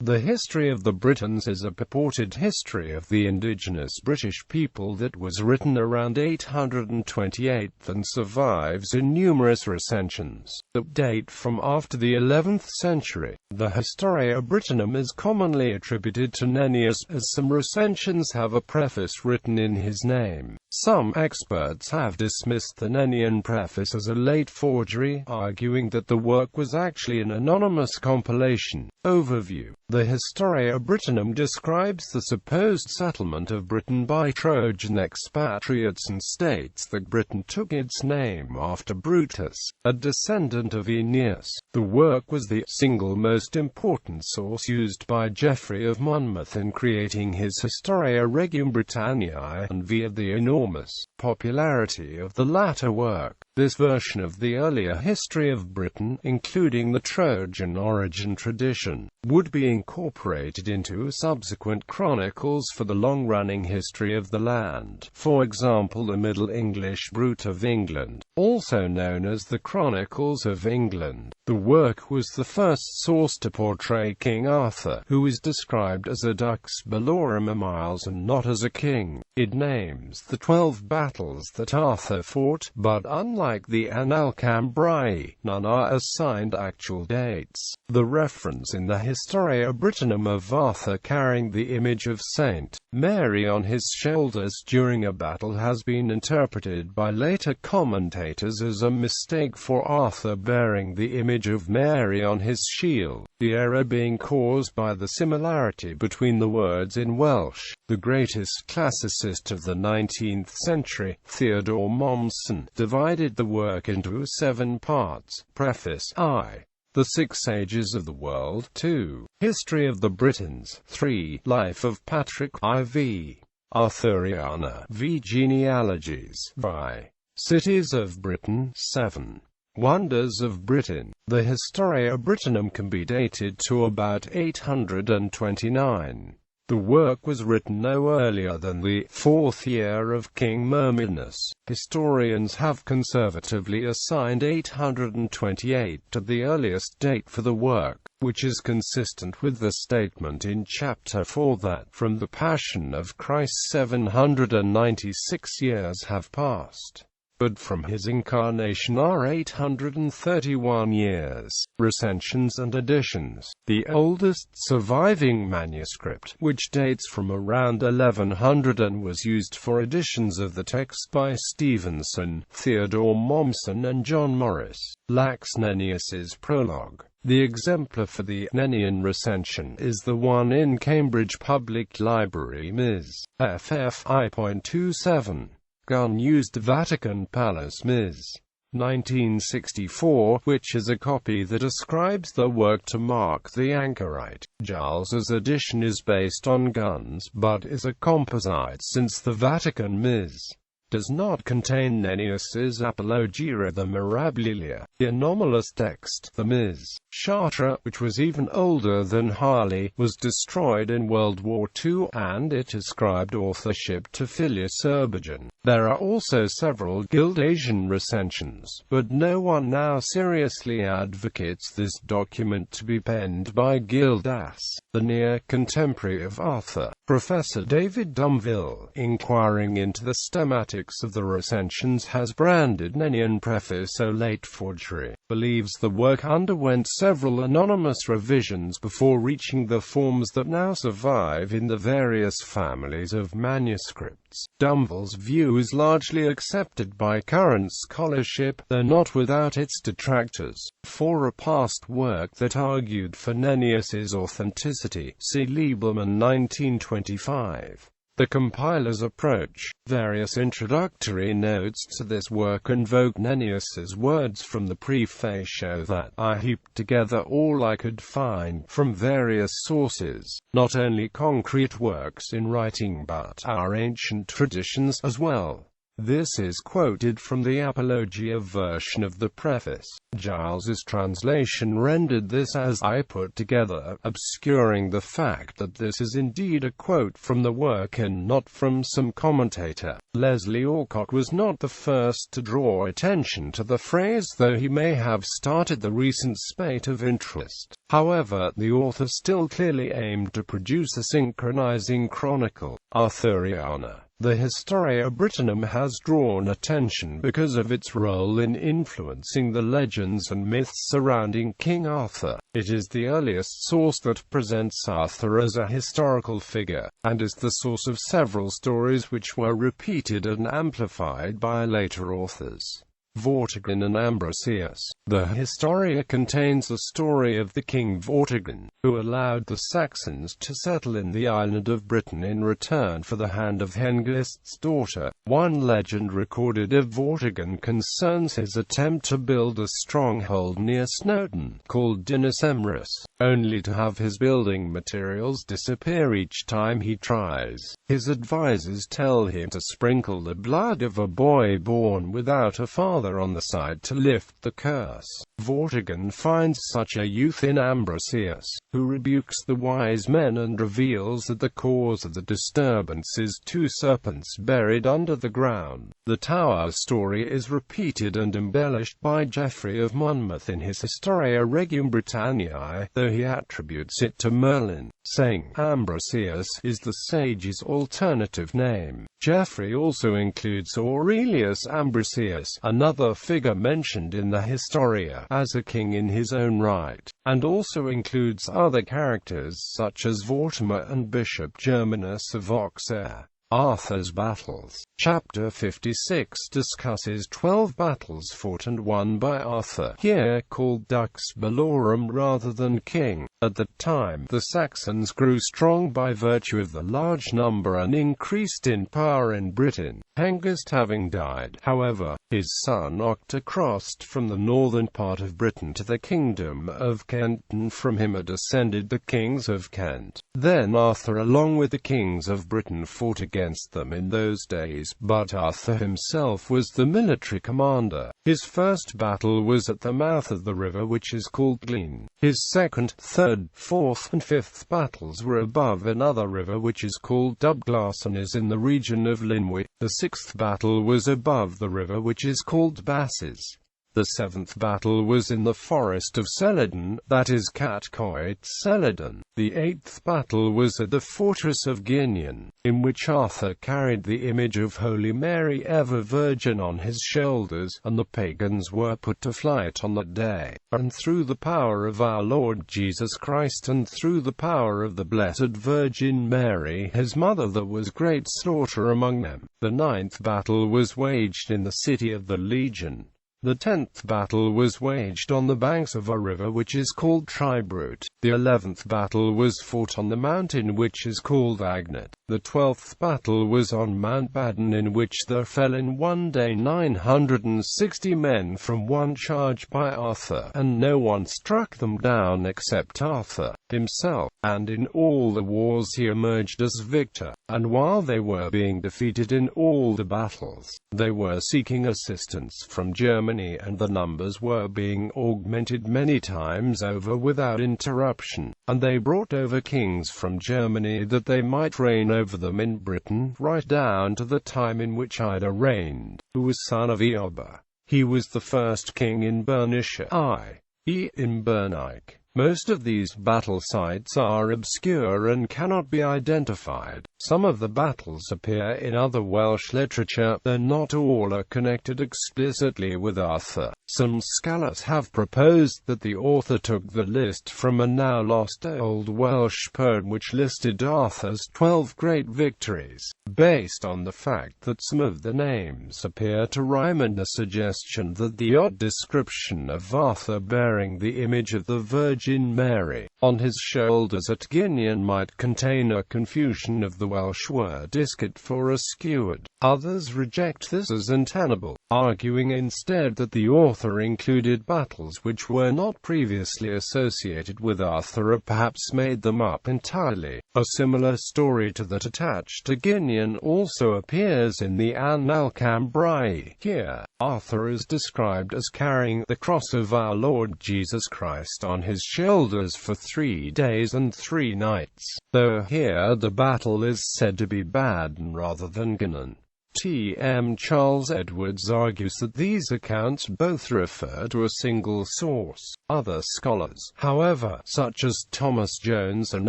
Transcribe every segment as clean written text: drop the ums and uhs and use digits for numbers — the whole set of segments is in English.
The History of the Britons is a purported history of the indigenous British people that was written around 828 and survives in numerous recensions that date from after the 11th century. The Historia Brittonum is commonly attributed to Nennius, as some recensions have a preface written in his name. Some experts have dismissed the Nennian preface as a late forgery, arguing that the work was actually an anonymous compilation. Overview. The Historia Brittonum describes the supposed settlement of Britain by Trojan expatriates and states that Britain took its name after Brutus, a descendant of Nennius. The work was the single most important source used by Geoffrey of Monmouth in creating his Historia Regum Britanniae, and via the enormous popularity of the latter work, this version of the earlier history of Britain, including the Trojan origin tradition, would be incorporated into subsequent chronicles for the long-running history of the land. For example, the Middle English Brut of England, also known as the Chronicles of England. The work was the first source to portray King Arthur, who is described as a dux bellorum miles and not as a king. It names the 12 battles that Arthur fought, but unlike the Annales Cambriae, none are assigned actual dates. The reference in the Historia Brittonum of Arthur carrying the image of Saint Mary on his shoulders during a battle has been interpreted by later commentators as a mistake for Arthur bearing the image of Mary on his shield, the error being caused by the similarity between the words in Welsh. The greatest classicist of the 19th century, Theodore Mommsen, divided the work into 7 parts: Preface, I. The 6 Ages of the World, 2. History of the Britons, 3. Life of Patrick, IV. Arthuriana, v. Genealogies, vi. Cities of Britain, 7. Wonders of Britain. The Historia Brittonum can be dated to about 829. The work was written no earlier than the 4th year of King Mirabilia. Historians have conservatively assigned 828 to the earliest date for the work, which is consistent with the statement in Chapter 4 that, from the Passion of Christ 796 years have passed, but from his incarnation are 831 years. Recensions and editions. The oldest surviving manuscript, which dates from around 1100 and was used for editions of the text by Stevenson, Theodore Mommsen and John Morris, lacks Nennius's prologue. The exemplar for the Nennian recension is the one in Cambridge Public Library, Ms. FFI.27. Unused Vatican Palace, Ms. 1964, which is a copy that ascribes the work to Mark the Anchorite. Giles's edition is based on Gunn's, but is a composite since the Vatican, Ms. does not contain Nennius's Apologia. The Mirabilia, the anomalous text, the Ms. Chartres, which was even older than Harley, was destroyed in World War II, and it ascribed authorship to Filius Urbigen. There are also several Gildasian recensions, but no one now seriously advocates this document to be penned by Gildas, the near contemporary of Arthur. Professor David Dumville, inquiring into the stemmatics of the recensions, has branded Nennian preface a late forgery, believes the work underwent several anonymous revisions before reaching the forms that now survive in the various families of manuscripts. Dumville's view is largely accepted by current scholarship, though not without its detractors. For a past work that argued for Nennius's authenticity, see Liebelman 1925. The compiler's approach. Various introductory notes to this work invoke Nennius's words from the preface show that I heaped together all I could find from various sources, not only concrete works in writing but our ancient traditions as well. This is quoted from the Apologia version of the preface. Giles's translation rendered this as "I put together," obscuring the fact that this is indeed a quote from the work and not from some commentator. Leslie Alcock was not the first to draw attention to the phrase, though he may have started the recent spate of interest. However, the author still clearly aimed to produce a synchronizing chronicle. Arthuriana. The Historia Brittonum has drawn attention because of its role in influencing the legends and myths surrounding King Arthur. It is the earliest source that presents Arthur as a historical figure, and is the source of several stories which were repeated and amplified by later authors. Vortigern and Ambrosius. The Historia contains the story of the king Vortigern, who allowed the Saxons to settle in the island of Britain in return for the hand of Hengist's daughter. One legend recorded of Vortigern concerns his attempt to build a stronghold near Snowdon, called Dinas Emrys, only to have his building materials disappear each time he tries. His advisors tell him to sprinkle the blood of a boy born without a father on the side to lift the curse. Vortigern finds such a youth in Ambrosius, who rebukes the wise men and reveals that the cause of the disturbance is two serpents buried under the ground. The tower story is repeated and embellished by Geoffrey of Monmouth in his Historia Regum Britanniae, though he attributes it to Merlin, saying Ambrosius is the sage's alternative name. Geoffrey also includes Aurelius Ambrosius, another figure mentioned in the Historia, as a king in his own right, and also includes other characters such as Vortimer and Bishop Germanus of Auxerre. Arthur's battles. Chapter 56 discusses 12 battles fought and won by Arthur, here called Dux Bellorum rather than king. At the time, the Saxons grew strong by virtue of the large number and increased in power in Britain. Hengist having died, however, his son Octa crossed from the northern part of Britain to the kingdom of Kent, and from him are descended the kings of Kent. Then Arthur along with the kings of Britain fought against them in those days, but Arthur himself was the military commander. His first battle was at the mouth of the river which is called Glen. His second, third, fourth, and fifth battles were above another river which is called Dubglas and is in the region of Linwy. The sixth battle was above the river which is called Basses. The seventh battle was in the forest of Celadon, that is Catcoit Celadon. The eighth battle was at the fortress of Ginion, in which Arthur carried the image of Holy Mary ever Virgin on his shoulders, and the pagans were put to flight on that day. And through the power of our Lord Jesus Christ and through the power of the Blessed Virgin Mary, his mother, there was great slaughter among them. The ninth battle was waged in the city of the Legion. The 10th battle was waged on the banks of a river which is called Tribrute. The 11th battle was fought on the mountain which is called Agnet. The 12th battle was on Mount Badon, in which there fell in one day 960 men from one charge by Arthur, and no one struck them down except Arthur himself, and in all the wars he emerged as victor. And while they were being defeated in all the battles, they were seeking assistance from Germany, and the numbers were being augmented many times over without interruption. And they brought over kings from Germany that they might reign over them in Britain, right down to the time in which Ida reigned, who was son of Eoba. He was the first king in Bernicia, i.e. in Bernique. Most of these battle sites are obscure and cannot be identified. Some of the battles appear in other Welsh literature, though not all are connected explicitly with Arthur. Some scholars have proposed that the author took the list from a now lost Old Welsh poem which listed Arthur's 12 great victories, based on the fact that some of the names appear to rhyme, and the suggestion that the odd description of Arthur bearing the image of the Virgin Virgin Mary on his shoulders at Guinean might contain a confusion of the Welsh word isket for a skewered. Others reject this as untenable, arguing instead that the author included battles which were not previously associated with Arthur or perhaps made them up entirely. A similar story to that attached to Guinean also appears in the Annales Cambriae. Here, Arthur is described as carrying the cross of our Lord Jesus Christ on his shoulders for 3 days and 3 nights, though here the battle is said to be Baden rather than Guinean. T.M. Charles Edwards argues that these accounts both refer to a single source. Other scholars, however, such as Thomas Jones and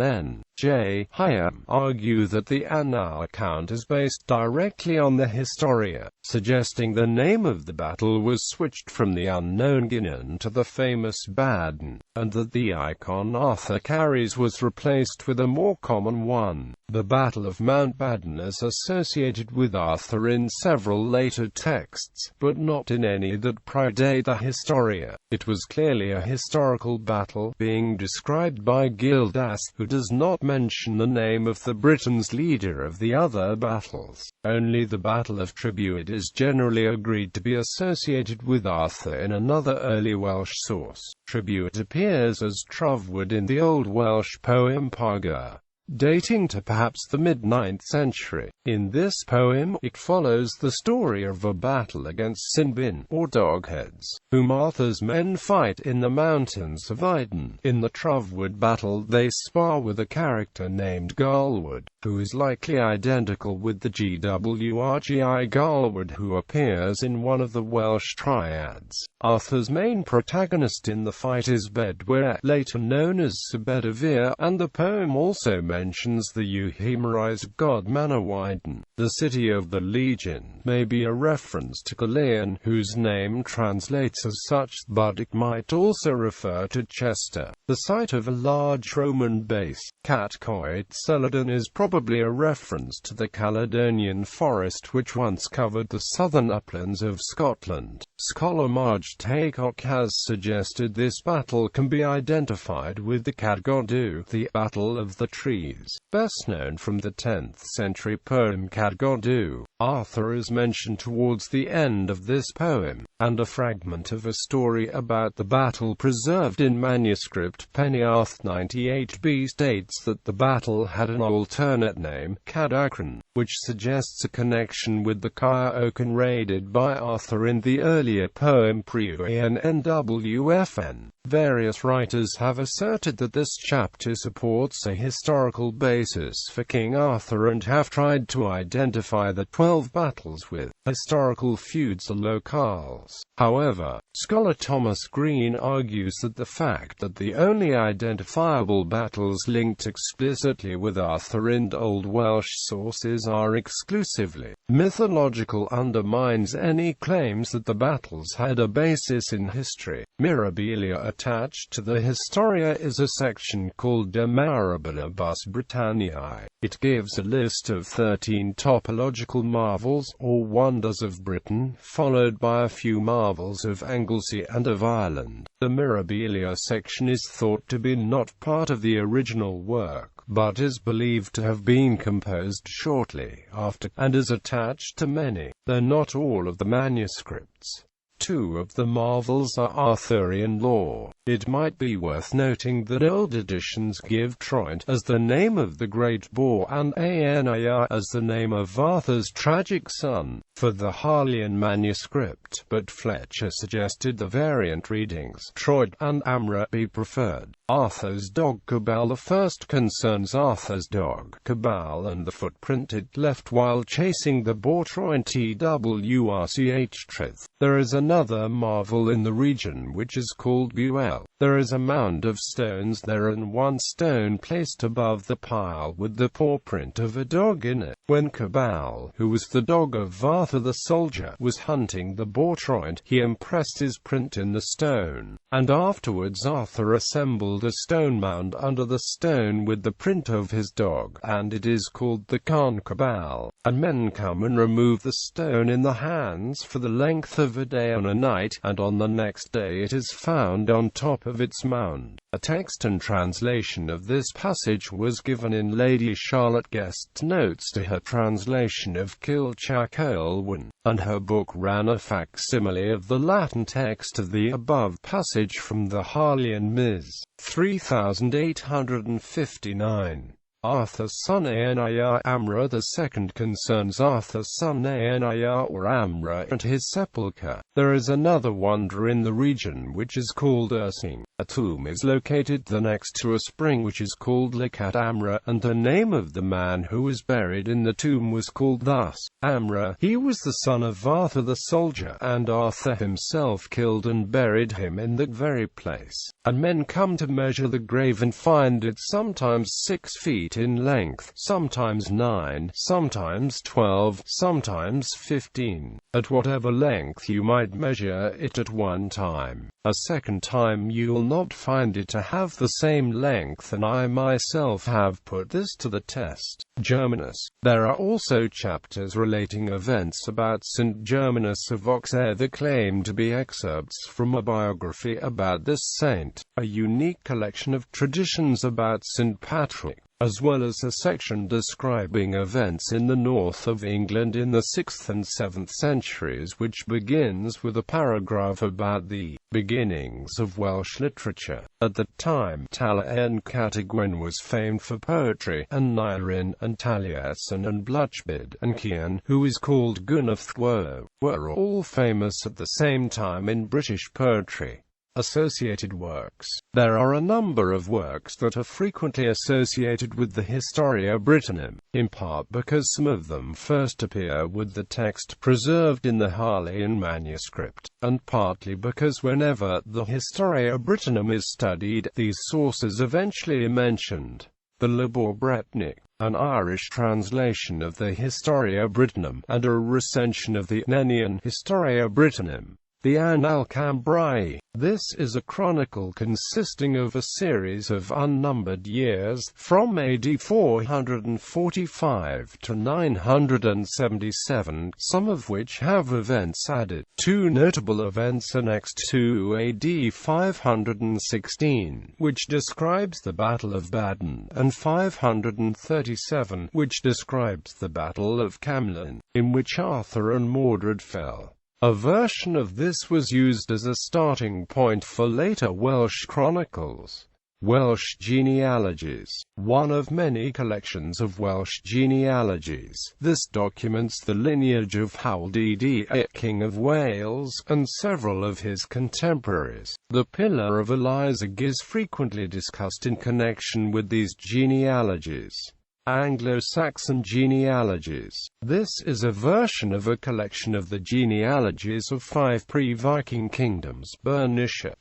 N.J. Hyam, argue that the Annales account is based directly on the Historia, suggesting the name of the battle was switched from the unknown Guinean to the famous Baden, and that the icon Arthur carries was replaced with a more common one. The Battle of Mount Baden is associated with Arthur in several later texts, but not in any that predate the Historia. It was clearly a historical battle, being described by Gildas, who does not mention the name of the Britons' leader of the other battles. Only the Battle of Tribute is generally agreed to be associated with Arthur in another early Welsh source. Tribute appears as Trofwyd in the Old Welsh poem Parga, dating to perhaps the mid-9th century. In this poem, it follows the story of a battle against Sinbin, or Dogheads, whom Arthur's men fight in the mountains of Iden. In the Trofwyd battle they spar with a character named Galward, who is likely identical with the Gwrgi Galward who appears in one of the Welsh triads. Arthur's main protagonist in the fight is Bedwyr, later known as Sir Bedivere, and the poem also mentions the euhemerized god Manawydan. The city of the legion may be a reference to Caerleon, whose name translates as such, but it might also refer to Chester, the site of a large Roman base. Catcoed Celadon is probably a reference to the Caledonian forest which once covered the southern uplands of Scotland. Scholar Marge Taycock has suggested this battle can be identified with the Cadgodu, the Battle of the Trees, best known from the 10th century poem Cadgodu. Arthur is mentioned towards the end of this poem, and a fragment of a story about the battle preserved in manuscript Peniarth 98b states that the battle had an alternate name, Cadacran, which suggests a connection with the Caer-Ocan raided by Arthur in the earlier poem Preuan NWFN. Various writers have asserted that this chapter supports a historical basis for King Arthur and have tried to identify the 12 battles with historical feuds or locales. However, scholar Thomas Green argues that the fact that the only identifiable battles linked explicitly with Arthur in Old Welsh sources are exclusively mythological undermines any claims that the battles had a basis in history. Mirabilia attached to the Historia is a section called De Mirabilibus Britanniae. It gives a list of 13 topological marvels, or wonders of Britain, followed by a few marvels of Anglesey and of Ireland. The Mirabilia section is thought to be not part of the original work, but is believed to have been composed shortly after, and is attached to many, though not all of the manuscripts. 2 of the marvels are Arthurian Law. It might be worth noting that old editions give Troynt as the name of the great boar and Aenir as the name of Arthur's tragic son, for the Harleian manuscript, but Fletcher suggested the variant readings, Troyd and Amra, be preferred. Arthur's dog Cabal. The first concerns Arthur's dog Cabal and the footprint it left while chasing the boar Troynt Twrch. There is another marvel in the region which is called Buell. There is a mound of stones there and one stone placed above the pile with the paw print of a dog in it. When Cabal, who was the dog of Arthur the soldier, was hunting the boar-troint, he impressed his print in the stone, and afterwards Arthur assembled a stone mound under the stone with the print of his dog, and it is called the Carn Cabal. And men come and remove the stone in the hands for the length of a day and a night, and on the next day it is found on top of its mound. A text and translation of this passage was given in Lady Charlotte Guest's notes to her translation of Kilchacolwyn, and her book ran a facsimile of the Latin text of the above passage from the Harleian Ms. 3859. Arthur's son Nennius Amra II concerns Arthur's son Nennius or Amra and his sepulchre. There is another wonder in the region which is called Ursing. A tomb is located there next to a spring which is called Licat Amra, and the name of the man who was buried in the tomb was called thus, Amra. He was the son of Arthur the soldier, and Arthur himself killed and buried him in that very place. And men come to measure the grave and find it sometimes 6 feet in length, sometimes 9, sometimes 12, sometimes 15. At whatever length you might measure it at one time, a second time you'll not find it to have the same length, and I myself have put this to the test. Germanus. There are also chapters relating events about St. Germanus of Auxerre that claim to be excerpts from a biography about this saint, a unique collection of traditions about St. Patrick, as well as a section describing events in the north of England in the 6th and 7th centuries, which begins with a paragraph about the beginnings of Welsh literature. At the time, Taliesin Catagwen was famed for poetry, and Neirin and Taliesin and Bluchbid and Cian, who is called Gwynethwo, were all famous at the same time in British poetry. Associated works. There are a number of works that are frequently associated with the Historia Brittonum, in part because some of them first appear with the text preserved in the Harleian manuscript, and partly because whenever the Historia Brittonum is studied, these sources eventually are mentioned. The Liber Bretonic, an Irish translation of the Historia Brittonum, and a recension of the Nennian Historia Brittonum. The Annales Cambriae. This is a chronicle consisting of a series of unnumbered years, from AD 445 to 977, some of which have events added. 2 notable events annexed to AD 516, which describes the Battle of Badon, and 537, which describes the Battle of Camlan, in which Arthur and Mordred fell. A version of this was used as a starting point for later Welsh chronicles. Welsh genealogies. One of many collections of Welsh genealogies, this documents the lineage of Hywel Dda, King of Wales, and several of his contemporaries. The Pillar of Elyseg is frequently discussed in connection with these genealogies. Anglo-Saxon genealogies. This is a version of a collection of the genealogies of 5 pre-Viking kingdoms: Bernicia,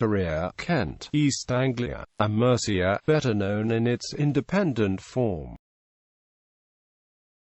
Kent, East Anglia, and Mercia, better known in its independent form.